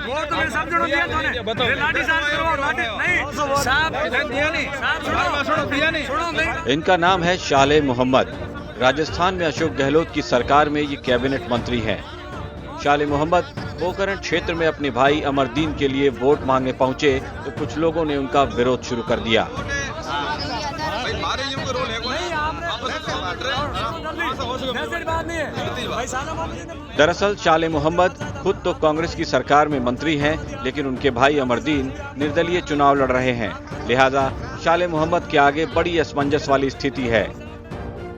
Vote तो मेरे सब जणों दिया तूने लाठी साहब करो लाठी नहीं साहब दिया नहीं साहब दिया नहीं सुनो। इनका नाम है शाले मोहम्मद। राजस्थान में अशोक गहलोत की सरकार में ये कैबिनेट मंत्री हैं। शाले मोहम्मद पोखरण क्षेत्र में अपने भाई अमरदीन के लिए वोट मांगने पहुंचे तो कुछ लोगों ने उनका विरोध शुरू कर दिया। दरअसल शाले मोहम्मद खुद तो कांग्रेस की सरकार में मंत्री हैं, लेकिन उनके भाई अमरदीन निर्दलीय चुनाव लड़ रहे हैं। लिहाजा शाले मोहम्मद के आगे बड़ी असमंजस वाली स्थिति है।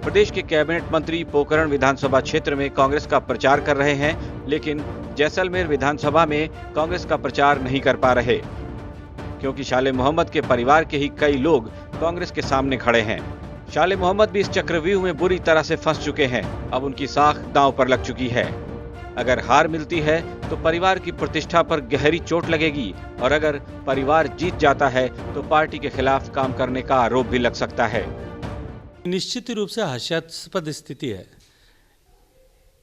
प्रदेश के कैबिनेट मंत्री पोखरण विधानसभा क्षेत्र में कांग्रेस का प्रचार कर रहे हैं, लेकिन जैसलमेर विधानसभा में कांग्रेस का प्रचार नहीं कर पा रहे, क्योंकि शाले मोहम्मद के परिवार के ही कई लोग कांग्रेस के सामने खड़े हैं। शाले मोहम्मद भी इस चक्रव्यूह में बुरी तरह से फंस चुके हैं। अब उनकी साख दांव पर लग चुकी है। अगर हार मिलती है तो परिवार की प्रतिष्ठा पर गहरी चोट लगेगी, और अगर परिवार जीत जाता है तो पार्टी के खिलाफ काम करने का आरोप भी लग सकता है। निश्चित रूप से हास्यास्पद स्थिति है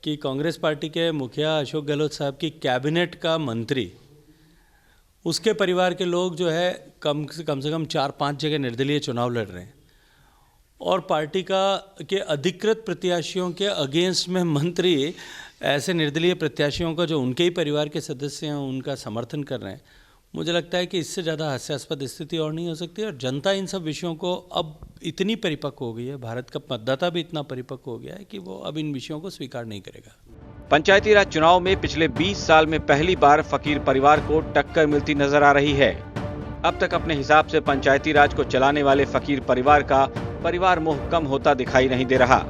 कि कांग्रेस पार्टी के मुखिया अशोक गहलोत साहब की कैबिनेट का मंत्री, उसके परिवार के लोग जो है कम से कम 4-5 जगह निर्दलीय चुनाव लड़ रहे हैं, और पार्टी के अधिकृत प्रत्याशियों के अगेंस्ट में मंत्री ऐसे निर्दलीय प्रत्याशियों का जो उनके ही परिवार के सदस्य हैं उनका समर्थन कर रहे हैं। मुझे लगता है कि इससे ज़्यादा हास्यास्पद स्थिति और नहीं हो सकती, और जनता इन सब विषयों को अब इतनी परिपक्व हो गई है, भारत का मतदाता भी इतना परिपक्व हो गया है कि वो अब इन विषयों को स्वीकार नहीं करेगा। पंचायती राज चुनाव में पिछले 20 साल में पहली बार फकीर परिवार को टक्कर मिलती नजर आ रही है। अब तक अपने हिसाब से पंचायती राज को चलाने वाले फकीर परिवार का परिवार मोह कम होता दिखाई नहीं दे रहा।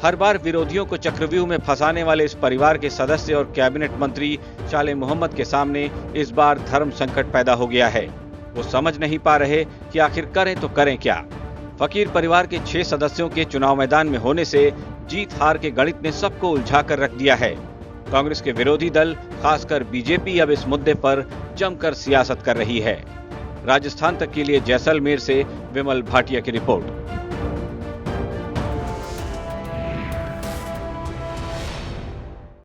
हर बार विरोधियों को चक्रव्यूह में फंसाने वाले इस परिवार के सदस्य और कैबिनेट मंत्री शाले मोहम्मद के सामने इस बार धर्म संकट पैदा हो गया है। वो समझ नहीं पा रहे कि आखिर करें तो करें क्या। फकीर परिवार के 6 सदस्यों के चुनाव मैदान में होने से जीत हार के गणित ने सबको उलझा कर रख दिया है। कांग्रेस के विरोधी दल, खासकर बीजेपी, अब इस मुद्दे पर जमकर सियासत कर रही है। राजस्थान तक के लिए जैसलमेर से विमल भाटिया की रिपोर्ट।